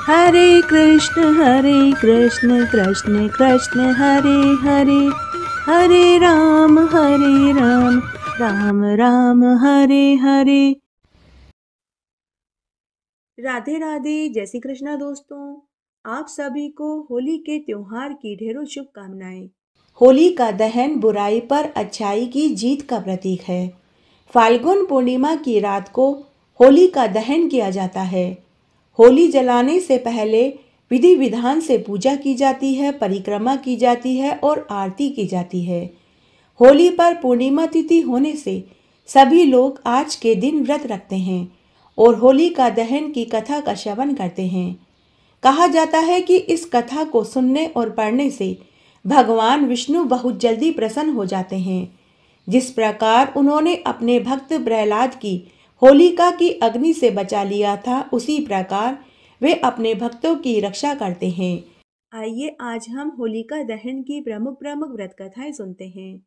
हरे कृष्ण कृष्ण कृष्ण हरे हरे, हरे राम राम राम हरे हरे। राधे राधे, जय श्री कृष्णा दोस्तों। आप सभी को होली के त्योहार की ढेरों शुभकामनाएं। होली का दहन बुराई पर अच्छाई की जीत का प्रतीक है। फाल्गुन पूर्णिमा की रात को होली का दहन किया जाता है। होली जलाने से पहले विधि विधान से पूजा की जाती है, परिक्रमा की जाती है और आरती की जाती है। होली पर पूर्णिमा तिथि होने से सभी लोग आज के दिन व्रत रखते हैं और होली का दहन की कथा का श्रवण करते हैं। कहा जाता है कि इस कथा को सुनने और पढ़ने से भगवान विष्णु बहुत जल्दी प्रसन्न हो जाते हैं। जिस प्रकार उन्होंने अपने भक्त प्रहलाद की होलिका की अग्नि से बचा लिया था, उसी प्रकार वे अपने भक्तों की रक्षा करते हैं। आइए आज हम होलिका दहन की प्रमुख प्रमुख व्रत कथाएं सुनते हैं।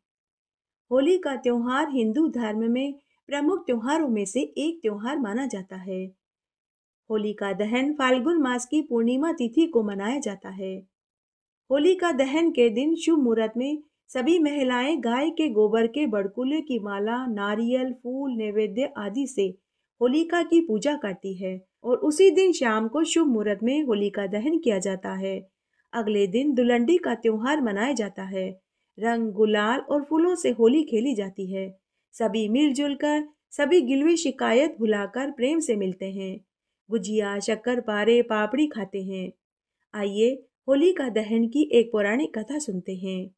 होली का त्योहार हिंदू धर्म में प्रमुख त्योहारों में से एक त्योहार माना जाता है। होली का दहन फाल्गुन मास की पूर्णिमा तिथि को मनाया जाता है। होली का दहन के दिन शुभ मुहूर्त में सभी महिलाएं गाय के गोबर के बड़कुले की माला, नारियल, फूल, नैवेद्य आदि से होलिका की पूजा करती है और उसी दिन शाम को शुभ मुहूर्त में होलिका दहन किया जाता है। अगले दिन दुलंडी का त्योहार मनाया जाता है। रंग, गुलाल और फूलों से होली खेली जाती है। सभी मिलजुल कर सभी गिलवी शिकायत भुलाकर प्रेम से मिलते हैं। गुजिया, शक्कर पारे, पापड़ी खाते हैं। आइए होली का दहन की एक पौराणिक कथा सुनते हैं।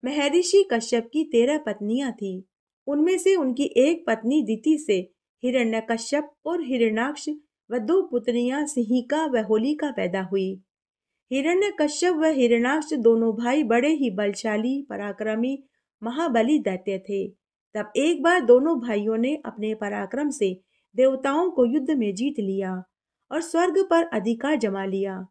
महर्षि कश्यप की 13 पत्नियां थीं। उनमें से उनकी एक पत्नी दिति से हिरण्यकश्यप और हिरण्याक्ष व 2 पुत्रियां सिंहिका व होलिका पैदा हुई। हिरण्यकश्यप व हिरण्याक्ष दोनों भाई बड़े ही बलशाली, पराक्रमी, महाबली दैत्य थे। तब एक बार दोनों भाइयों ने अपने पराक्रम से देवताओं को युद्ध में जीत लिया और स्वर्ग पर अधिकार जमा लिया।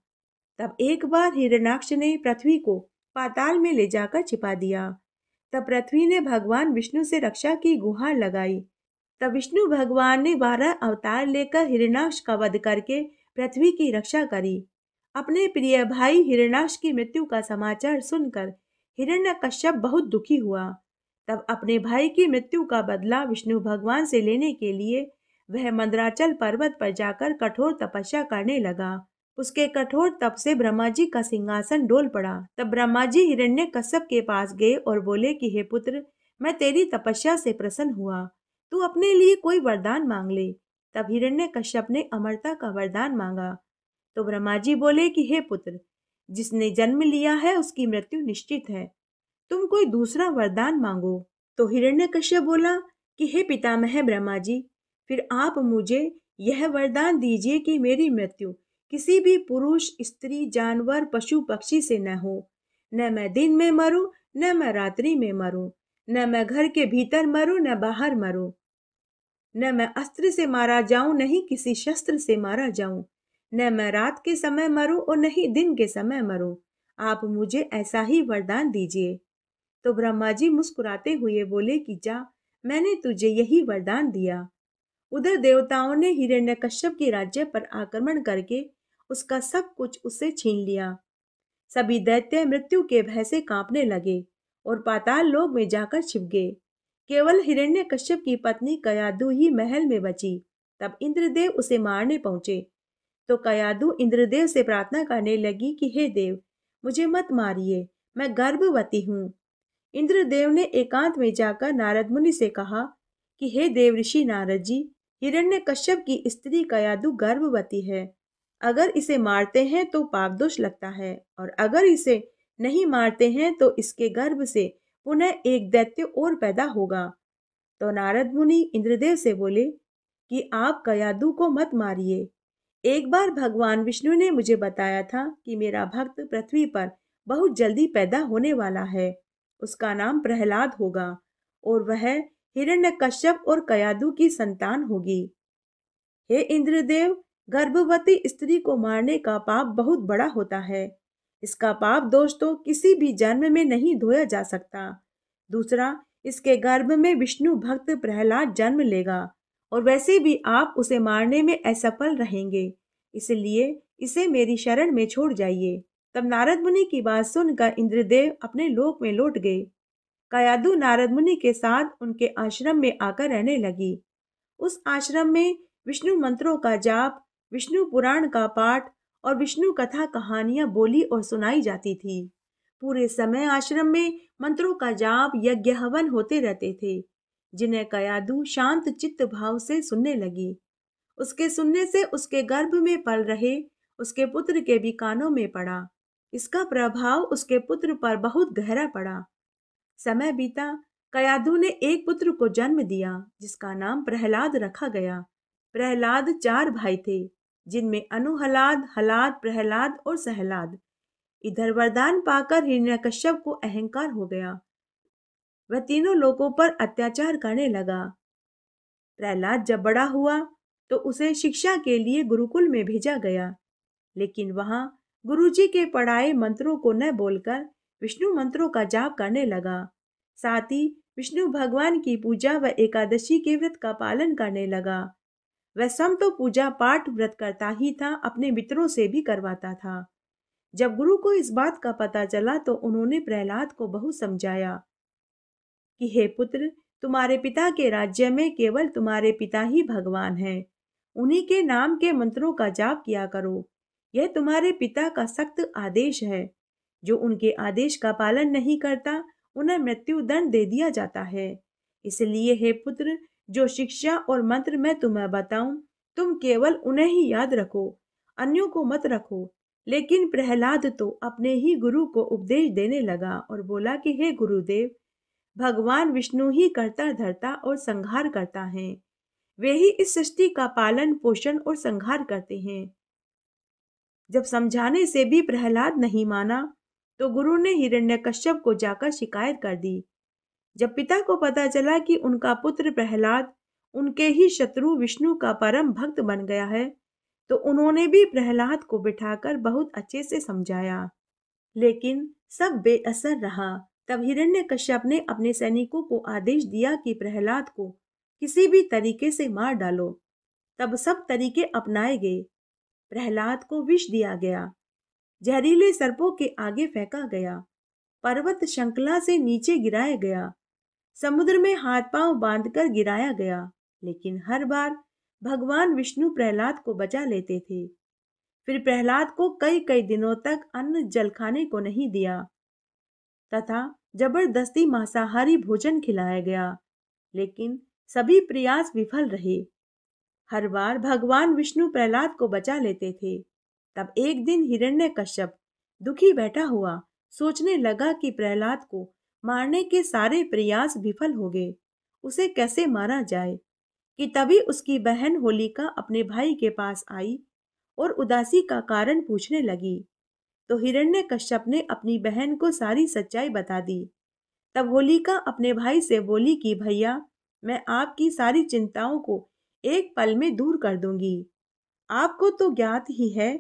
तब एक बार हिरण्याक्ष ने पृथ्वी को पाताल में ले जाकर छिपा दिया। तब पृथ्वी ने भगवान विष्णु से रक्षा की गुहार लगाई। तब विष्णु भगवान ने 12 अवतार लेकर हिरण्याक्ष का वध करके पृथ्वी की रक्षा करी। अपने प्रिय भाई हिरण्याक्ष की मृत्यु का समाचार सुनकर हिरण्यकश्यप बहुत दुखी हुआ। तब अपने भाई की मृत्यु का बदला विष्णु भगवान से लेने के लिए वह मंदराचल पर्वत पर जाकर कठोर तपस्या करने लगा। उसके कठोर तप से ब्रह्मा जी का सिंहासन डोल पड़ा। तब ब्रह्मा जी हिरण्यकश्यप के पास गए और बोले कि हे पुत्र, मैं तेरी तपस्या से प्रसन्न हुआ, तू अपने लिए कोई वरदान मांग ले। तब हिरण्यकश्यप ने अमरता का वरदान मांगा। तो ब्रह्मा जी बोले कि हे पुत्र, जिसने जन्म लिया है उसकी मृत्यु निश्चित है, तुम कोई दूसरा वरदान मांगो। तो हिरण्यकश्यप बोला कि हे पितामह ब्रह्मा जी, फिर आप मुझे यह वरदान दीजिए कि मेरी मृत्यु किसी भी पुरुष, स्त्री, जानवर, पशु, पक्षी से न हो। न मैं दिन में मरूं, न मैं रात्रि में मरूं, न मैं घर के भीतर मरूं, न बाहर मरूं, न मैं अस्त्र से मारा जाऊं, न ही किसी शस्त्र से मारा जाऊं, न मैं रात के समय मरूं और न ही दिन के समय मरूं। आप मुझे ऐसा ही वरदान दीजिए। तो ब्रह्मा जी मुस्कुराते हुए बोले कि जा, मैंने तुझे यही वरदान दिया। उधर देवताओं ने हिरण्यकश्यप के राज्य पर आक्रमण करके उसका सब कुछ उससे छीन लिया। सभी दैत्य मृत्यु के भय से कांपने लगे और पाताल लोक में जाकर छिप गए। केवल हिरण्यकश्यप की पत्नी कयाधु ही महल में बची। तब इंद्रदेव उसे मारने पहुंचे। तो कयाधु इंद्रदेव से प्रार्थना करने लगी कि हे देव, मुझे मत मारिए, मैं गर्भवती हूँ। इंद्रदेव ने एकांत में जाकर नारद मुनि से कहा कि हे देव ऋषि नारद जी, हिरण्यकश्यप की स्त्री कयाधु गर्भवती है। अगर इसे मारते हैं तो पाप दोष लगता है और अगर इसे नहीं मारते हैं तो इसके गर्भ से पुनः एक दैत्य और पैदा होगा। तो नारद मुनि इंद्रदेव से बोले कि आप कयाधु को मत मारिए। एक बार भगवान विष्णु ने मुझे बताया था कि मेरा भक्त पृथ्वी पर बहुत जल्दी पैदा होने वाला है। उसका नाम प्रहलाद होगा और वह हिरण्यकश्यप और कयाधु की संतान होगी। हे इंद्रदेव, गर्भवती स्त्री को मारने का पाप बहुत बड़ा होता है। इसका पाप दोष तो किसी भी जन्म में नहीं धोया जा सकता। दूसरा, इसके गर्भ में विष्णु भक्त प्रहलाद जन्म लेगा और वैसे भी आप उसे मारने में असफल रहेंगे। इसलिए इसे मेरी शरण में छोड़ जाइए। तब नारद मुनि की बात सुनकर इंद्रदेव अपने लोक में लौट गए। कयाधु नारद मुनि के साथ उनके आश्रम में आकर रहने लगी। उस आश्रम में विष्णु मंत्रों का जाप, विष्णु पुराण का पाठ और विष्णु कथा कहानियां बोली और सुनाई जाती थी। पूरे समय आश्रम में मंत्रों का जाप, यज्ञ, हवन होते रहते थे, जिन्हें कयाधु शांत चित्त भाव से सुनने लगी। उसके सुनने से उसके गर्भ में पल रहे उसके पुत्र के भी कानों में पड़ा। इसका प्रभाव उसके पुत्र पर बहुत गहरा पड़ा। समय बीता, कयाधु ने एक पुत्र को जन्म दिया, जिसका नाम प्रहलाद रखा गया। प्रहलाद 4 भाई थे, जिनमें अनुहलाद, हलाद, प्रहलाद और सहलाद। इधर वरदान पाकर हिरण्यकश्यप को अहंकार हो गया। वह तीनों लोगों पर अत्याचार करने लगा। प्रहलाद जब बड़ा हुआ तो उसे शिक्षा के लिए गुरुकुल में भेजा गया, लेकिन वहां गुरुजी के पढ़ाए मंत्रों को न बोलकर विष्णु मंत्रों का जाप करने लगा। साथ ही विष्णु भगवान की पूजा व एकादशी के व्रत का पालन करने लगा। वह स्वयं तो पूजा पाठ व्रत करता ही था, अपने मित्रों से भी करवाता था। जब गुरु को इस बात का पता चला तो उन्होंने प्रहलाद को बहुत समझाया कि हे पुत्र, तुम्हारे पिता के राज्य में केवल तुम्हारे पिता ही भगवान हैं। उन्हीं के नाम के मंत्रों का जाप किया करो। यह तुम्हारे पिता का सख्त आदेश है। जो उनके आदेश का पालन नहीं करता, उन्हें मृत्यु दंड दे दिया जाता है। इसलिए हे पुत्र, जो शिक्षा और मंत्र मैं तुम्हें बताऊं, तुम केवल उन्हें ही याद रखो, अन्यों को मत रखो। लेकिन प्रहलाद तो अपने ही गुरु को उपदेश देने लगा और बोला कि हे गुरुदेव, भगवान विष्णु ही करता धरता और संहार करता है। वे ही इस सृष्टि का पालन, पोषण और संहार करते हैं। जब समझाने से भी प्रहलाद नहीं माना तो गुरु ने हिरण्यकश्यप को जाकर शिकायत कर दी। जब पिता को पता चला कि उनका पुत्र प्रहलाद उनके ही शत्रु विष्णु का परम भक्त बन गया है, तो उन्होंने भी प्रहलाद को बिठाकर बहुत अच्छे से समझाया, लेकिन सब बेअसर रहा। तब हिरण्यकश्यप ने अपने सैनिकों को आदेश दिया कि प्रहलाद को किसी भी तरीके से मार डालो। तब सब तरीके अपनाए गए। प्रहलाद को विष दिया गया, जहरीले सर्पों के आगे फेंका गया, पर्वत श्रृंखला से नीचे गिराया गया, समुद्र में हाथ पांव बांधकर गिराया गया। लेकिन हर बार भगवान विष्णु प्रहलाद को बचा लेते थे। फिर प्रहलाद को कई कई दिनों तक अन्न जल खाने को नहीं दिया तथा जबरदस्ती मांसाहारी भोजन खिलाया गया, लेकिन सभी प्रयास विफल रहे। हर बार भगवान विष्णु प्रहलाद को बचा लेते थे। तब एक दिन हिरण्यकश्यप दुखी बैठा हुआ सोचने लगा कि प्रहलाद को मारने के सारे प्रयास विफल हो गए, उसे कैसे मारा जाए। कि तभी उसकी बहन होलिका अपने भाई के पास आई और उदासी का कारण पूछने लगी। तो हिरण्यकश्यप ने अपनी बहन को सारी सच्चाई बता दी। तब होलिका अपने भाई से बोली कि भैया, मैं आपकी सारी चिंताओं को एक पल में दूर कर दूंगी। आपको तो ज्ञात ही है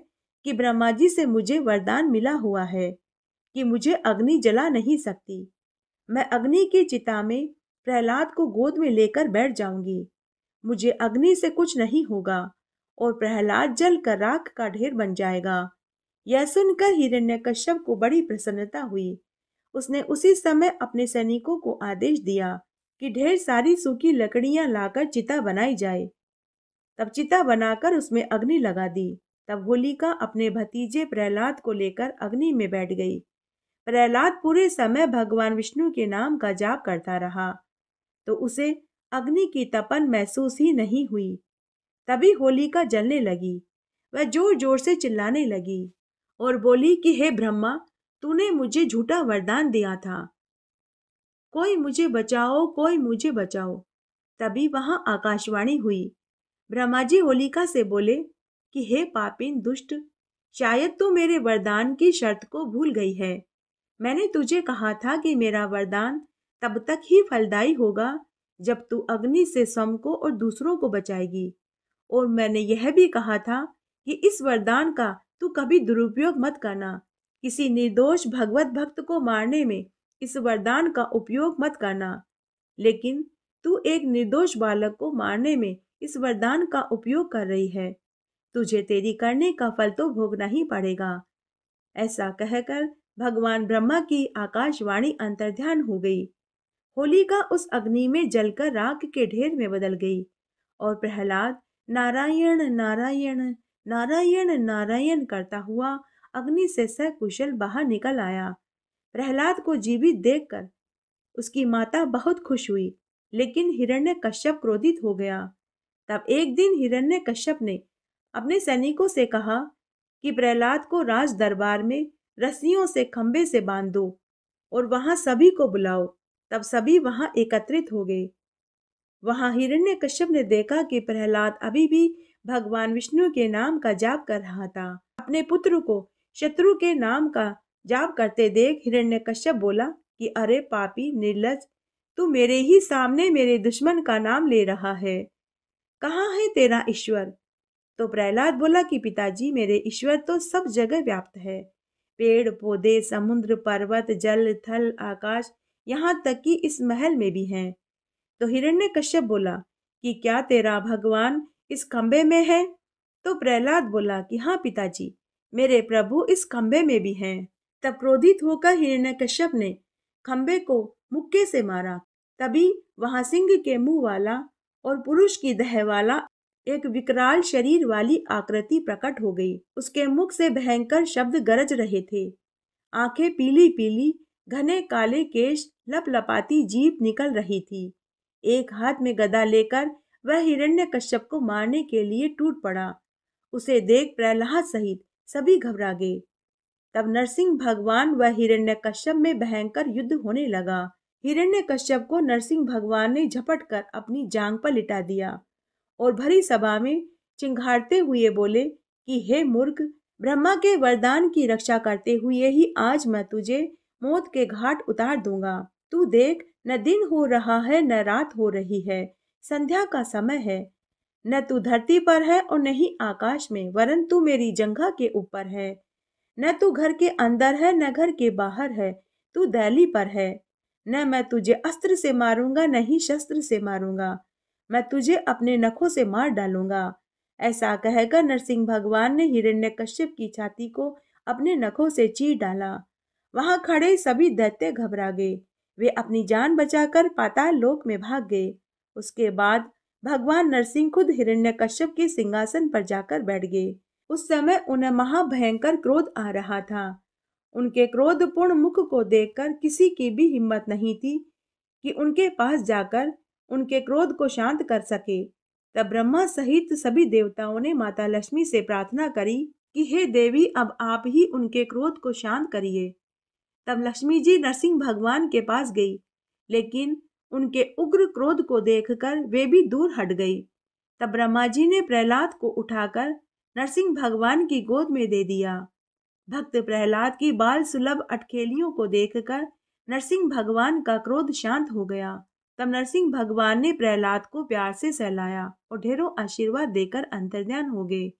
कि ब्रह्मा जी से मुझे वरदान मिला हुआ है कि मुझे अग्नि जला नहीं सकती। मैं अग्नि की चिता में प्रहलाद को गोद में लेकर बैठ जाऊंगी। मुझे अग्नि से कुछ नहीं होगा और प्रहलाद जल कर राख का ढेर बन जाएगा। यह सुनकर हिरण्यकश्यप को बड़ी प्रसन्नता हुई। उसने उसी समय अपने सैनिकों को आदेश दिया कि ढेर सारी सूखी लकड़ियां लाकर चिता बनाई जाए। तब चिता बनाकर उसमें अग्नि लगा दी। तब होलिका अपने भतीजे प्रहलाद को लेकर अग्नि में बैठ गई। प्रहलाद पूरे समय भगवान विष्णु के नाम का जाप करता रहा, तो उसे अग्नि की तपन महसूस ही नहीं हुई। तभी होलिका जलने लगी। वह जोर जोर से चिल्लाने लगी और बोली कि हे ब्रह्मा, तूने मुझे झूठा वरदान दिया था, कोई मुझे बचाओ, कोई मुझे बचाओ। तभी वहां आकाशवाणी हुई। ब्रह्मा जी होलिका से बोले कि हे पापिन दुष्ट, शायद तू मेरे वरदान की शर्त को भूल गई है। मैंने तुझे कहा था कि मेरा वरदान तब तक ही फलदायी होगा जब तू अग्नि से स्वयं को और दूसरों को बचाएगी। और मैंने यह भी कहा था कि इस वरदान का तू कभी दुरुपयोग मत करना। किसी निर्दोष भगवत भक्त को मारने में इस वरदान का उपयोग मत करना। लेकिन तू एक निर्दोष बालक को मारने में इस वरदान का उपयोग कर रही है। तुझे तेरी करने का फल तो भोगना ही पड़ेगा। ऐसा कहकर भगवान ब्रह्मा की आकाशवाणी अंतर्ध्यान हो गई। होलिका उस अग्नि में जलकर राख के ढेर में बदल गई और प्रहलाद नारायण नारायण नारायण नारायण करता हुआ अग्नि से सकुशल बाहर निकल आया। प्रहलाद को जीवित देखकर उसकी माता बहुत खुश हुई, लेकिन हिरण्यकश्यप क्रोधित हो गया। तब एक दिन हिरण्यकश्यप ने अपने सैनिकों से कहा कि प्रहलाद को राज दरबार में रस्सियों से खंबे से बांध दो और वहां सभी को बुलाओ। तब सभी वहां एकत्रित हो गए। वहां हिरण्यकश्यप ने देखा कि प्रहलाद अभी भी भगवान विष्णु के नाम का जाप कर रहा था। अपने पुत्र को शत्रु के नाम का जाप करते देख हिरण्यकश्यप बोला कि अरे पापी निर्लज, तू मेरे ही सामने मेरे दुश्मन का नाम ले रहा है। कहाँ है तेरा ईश्वर? तो प्रहलाद बोला कि पिताजी, मेरे ईश्वर तो सब जगह व्याप्त है। पेड़ पौधे, समुद्र, पर्वत, जल, थल, आकाश, यहाँ तक कि इस महल में भी हैं। तो हिरण्यकश्यप बोला कि क्या तेरा भगवान इस खंबे में है? तो प्रहलाद बोला कि हाँ पिताजी, मेरे प्रभु इस खंबे में भी हैं। तब क्रोधित होकर हिरण्यकश्यप ने खंबे को मुक्के से मारा। तभी वहां सिंह के मुंह वाला और पुरुष की देह वाला एक विकराल शरीर वाली आकृति प्रकट हो गई। उसके मुख से भयंकर शब्द गरज रहे थे। आंखें पीली पीली, घने काले केश, लपलपाती जीभ निकल रही थी। एक हाथ में गदा लेकर वह हिरण्यकश्यप को मारने के लिए टूट पड़ा। उसे देख प्रहलाद सहित सभी घबरा गए। तब नरसिंह भगवान व हिरण्यकश्यप में भयंकर युद्ध होने लगा। हिरण्यकश्यप को नरसिंह भगवान ने झपट कर अपनी जांग पर लिटा दिया और भरी सभा में चिंघाड़ते हुए बोले कि हे मूर्ख, ब्रह्मा के वरदान की रक्षा करते हुए ही आज मैं तुझे मौत के घाट उतार दूंगा। तू देख, न दिन हो रहा है न रात हो रही है, संध्या का समय है। न तू धरती पर है और न ही आकाश में, वरन तू मेरी जंघा के ऊपर है। न तू घर के अंदर है न घर के बाहर है, तू दैली पर है। न मैं तुझे अस्त्र से मारूंगा न ही शस्त्र से मारूंगा, मैं तुझे अपने नखों से मार डालूंगा। ऐसा कहकर नरसिंह भगवान ने हिरण्यकश्यप की छाती को अपने नखों से चीर डाला। वहां खड़े सभी दैत्य घबरा गए। वे अपनी जान बचाकर पाताल लोक में भाग गए। उसके बाद भगवान नरसिंह खुद हिरण्यकश्यप के सिंहासन पर जाकर बैठ गए। उस समय उन्हें महाभयंकर क्रोध आ रहा था। उनके क्रोधपूर्ण मुख को देखकर किसी की भी हिम्मत नहीं थी कि उनके पास जाकर उनके क्रोध को शांत कर सके। तब ब्रह्मा सहित सभी देवताओं ने माता लक्ष्मी से प्रार्थना करी कि हे देवी, अब आप ही उनके क्रोध को शांत करिए। तब लक्ष्मी जी नरसिंह भगवान के पास गई, लेकिन उनके उग्र क्रोध को देखकर वे भी दूर हट गई। तब ब्रह्मा जी ने प्रहलाद को उठाकर नरसिंह भगवान की गोद में दे दिया। भक्त प्रहलाद की बाल सुलभ अटखेलियों को देखकर नरसिंह भगवान का क्रोध शांत हो गया। तब नरसिंह भगवान ने प्रहलाद को प्यार से सहलाया और ढेरों आशीर्वाद देकर अंतर्ध्यान हो गए।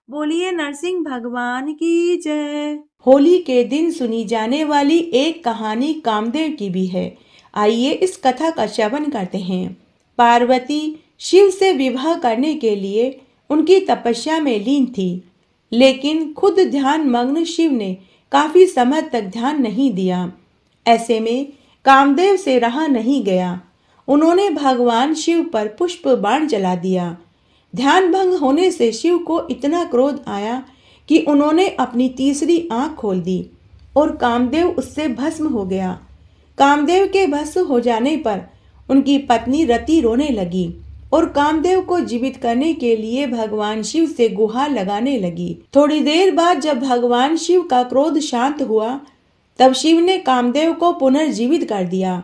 बोलिए नरसिंह भगवान की जय। होली के दिन सुनी जाने वाली एक कहानी कामदेव की भी है। आइए इस कथा का श्रवण करते हैं। पार्वती शिव से विवाह करने के लिए उनकी तपस्या में लीन थी, लेकिन खुद ध्यान मग्न शिव ने काफी समय तक ध्यान नहीं दिया। ऐसे में कामदेव से रहा नहीं गया। उन्होंने भगवान शिव पर पुष्प बाण चला दिया। ध्यान भंग होने से शिव को इतना क्रोध आया कि उन्होंने अपनी तीसरी आंख खोल दी और कामदेव उससे भस्म हो गया। कामदेव के भस्म हो जाने पर उनकी पत्नी रति रोने लगी और कामदेव को जीवित करने के लिए भगवान शिव से गुहार लगाने लगी। थोड़ी देर बाद जब भगवान शिव का क्रोध शांत हुआ, तब शिव ने कामदेव को पुनर्जीवित कर दिया।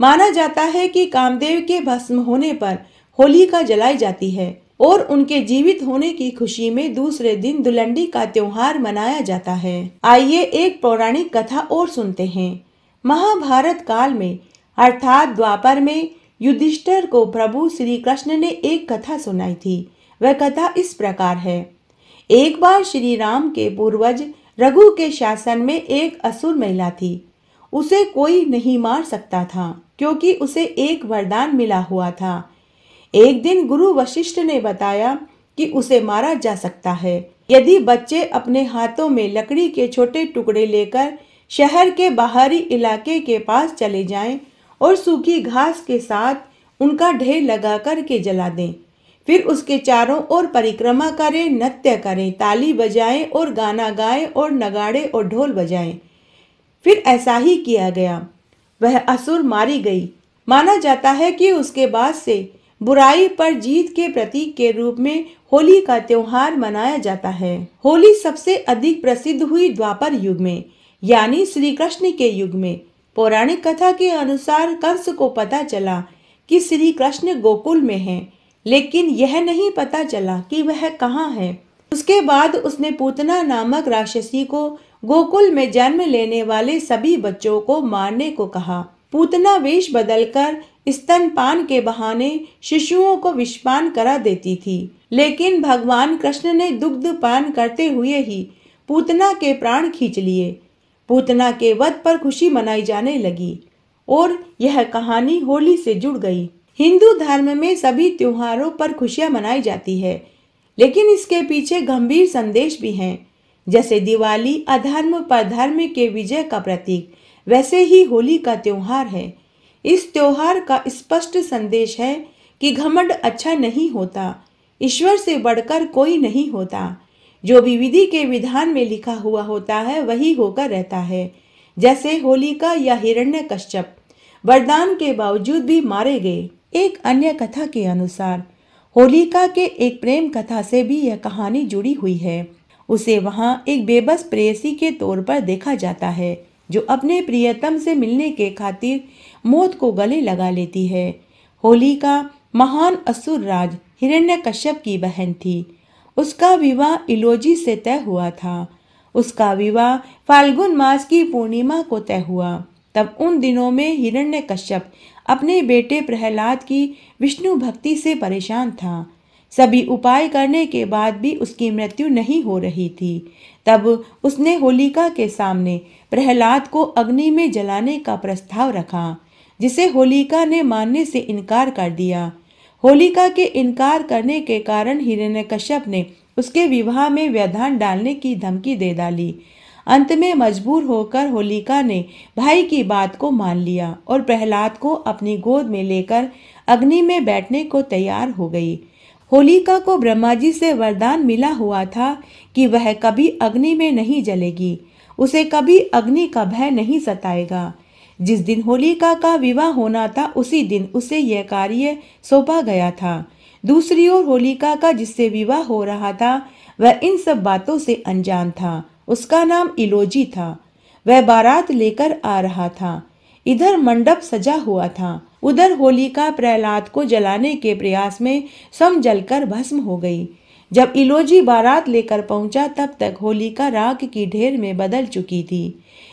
माना जाता है कि कामदेव के भस्म होने पर होलिका जलाई जाती है और उनके जीवित होने की खुशी में दूसरे दिन दुलंडी का त्योहार मनाया जाता है। आइए एक पौराणिक कथा और सुनते हैं। महाभारत काल में अर्थात द्वापर में युधिष्ठिर को प्रभु श्री कृष्ण ने एक कथा सुनाई थी। वह कथा इस प्रकार है। एक बार श्री राम के पूर्वज रघु के शासन में एक असुर महिला थी। उसे कोई नहीं मार सकता था क्योंकि उसे एक वरदान मिला हुआ था। एक दिन गुरु वशिष्ठ ने बताया कि उसे मारा जा सकता है। यदि बच्चे अपने हाथों में लकड़ी के छोटे टुकड़े लेकर शहर के बाहरी इलाके के पास चले जाएं और सूखी घास के साथ उनका ढेर लगा कर के जला दें, फिर उसके चारों ओर परिक्रमा करें, नृत्य करें, ताली बजाएं और गाना गाएं और नगाड़े और ढोल बजाएं। फिर ऐसा ही किया गया। वह असुर मारी गई। माना जाता है कि उसके बाद से बुराई पर जीत के प्रतीक के रूप में होली का त्योहार मनाया जाता है। होली सबसे अधिक प्रसिद्ध हुई द्वापर युग में, यानी श्री कृष्ण के युग में। पौराणिक कथा के अनुसार कंस को पता चला कि श्री कृष्ण गोकुल में हैं, लेकिन यह नहीं पता चला कि वह कहाँ है। उसके बाद उसने पूतना नामक राक्षसी को गोकुल में जन्म लेने वाले सभी बच्चों को मारने को कहा। पूतना वेश बदलकर स्तनपान के बहाने शिशुओं को विषपान करा देती थी, लेकिन भगवान कृष्ण ने दुग्ध पान करते हुए ही पूतना के प्राण खींच लिए। पूतना के वध पर खुशी मनाई जाने लगी और यह कहानी होली से जुड़ गई। हिंदू धर्म में सभी त्योहारों पर खुशियां मनाई जाती है, लेकिन इसके पीछे गंभीर संदेश भी हैं। जैसे दिवाली अधर्म पर धर्म के विजय का प्रतीक, वैसे ही होली का त्योहार है। इस त्योहार का स्पष्ट संदेश है कि घमंड अच्छा नहीं होता, ईश्वर से बढ़कर कोई नहीं होता। जो भी विधि के विधान में लिखा हुआ होता है वही होकर रहता है। जैसे होलिका या हिरण्यकश्यप वरदान के बावजूद भी मारे गए। एक अन्य कथा के अनुसार होलिका के एक प्रेम कथा से भी यह कहानी जुड़ी हुई है। उसे वहां एक बेबस प्रेयसी के तौर पर देखा जाता है, जो अपने प्रियतम से मिलने के खातिर मौत को गले लगा लेती है। होलिका महान असुर राज हिरण्यकश्यप की बहन थी। उसका विवाह इलोजी से तय हुआ था। उसका विवाह फाल्गुन मास की पूर्णिमा को तय हुआ। तब उन दिनों में हिरण्यकश्यप अपने बेटे प्रहलाद की विष्णु भक्ति से परेशान था। सभी उपाय करने के बाद भी उसकी मृत्यु नहीं हो रही थी। तब उसने होलिका के सामने प्रहलाद को अग्नि में जलाने का प्रस्ताव रखा, जिसे होलिका ने मानने से इनकार कर दिया। होलिका के इनकार करने के कारण हिरण्यकश्यप ने उसके विवाह में व्यवधान डालने की धमकी दे डाली। अंत में मजबूर होकर होलिका ने भाई की बात को मान लिया और प्रहलाद को अपनी गोद में लेकर अग्नि में बैठने को तैयार हो गई। होलिका को ब्रह्मा जी से वरदान मिला हुआ था कि वह कभी अग्नि में नहीं जलेगी, उसे कभी अग्नि का भय नहीं सताएगा। जिस दिन होलिका का विवाह होना था उसी दिन उसे यह कार्य सौंपा गया था। दूसरी ओर होलिका का जिससे विवाह हो रहा था वह इन सब बातों से अनजान था। उसका नाम इलोजी था। वह बारात लेकर आ रहा था। इधर मंडप सजा हुआ था, उधर होलिका प्रहलाद को जलाने के प्रयास में स्वयं जलकर भस्म हो गई। जब इलोजी बारात लेकर पहुंचा तब तक होलिका राख की ढेर में बदल चुकी थी।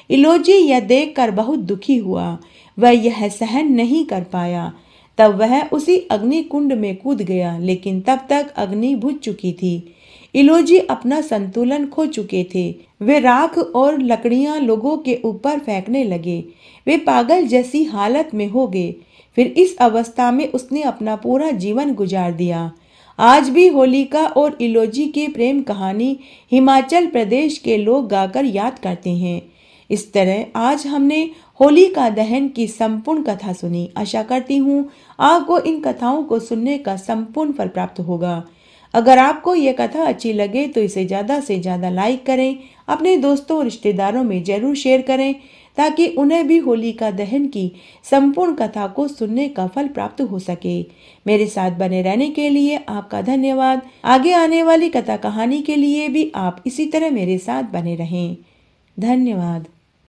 इलोजी यह देखकर बहुत दुखी हुआ। वह यह सहन नहीं कर पाया। तब वह उसी अग्नि कुंड में कूद गया, लेकिन तब तक अग्नि बुझ चुकी थी। इलोजी अपना संतुलन खो चुके थे। वे राख और लकड़ियां लोगों के ऊपर फेंकने लगे। वे पागल जैसी हालत में हो गए। फिर इस अवस्था में उसने अपना पूरा जीवन गुजार दिया। आज भी होलिका और इलोजी की प्रेम कहानी हिमाचल प्रदेश के लोग गाकर याद करते हैं। इस तरह आज हमने होलिका दहन की संपूर्ण कथा सुनी। आशा करती हूँ आपको इन कथाओं को सुनने का संपूर्ण फल प्राप्त होगा। अगर आपको ये कथा अच्छी लगे तो इसे ज़्यादा से ज़्यादा लाइक करें, अपने दोस्तों और रिश्तेदारों में जरूर शेयर करें, ताकि उन्हें भी होलिका दहन की संपूर्ण कथा को सुनने का फल प्राप्त हो सके। मेरे साथ बने रहने के लिए आपका धन्यवाद। आगे आने वाली कथा कहानी के लिए भी आप इसी तरह मेरे साथ बने रहें। धन्यवाद।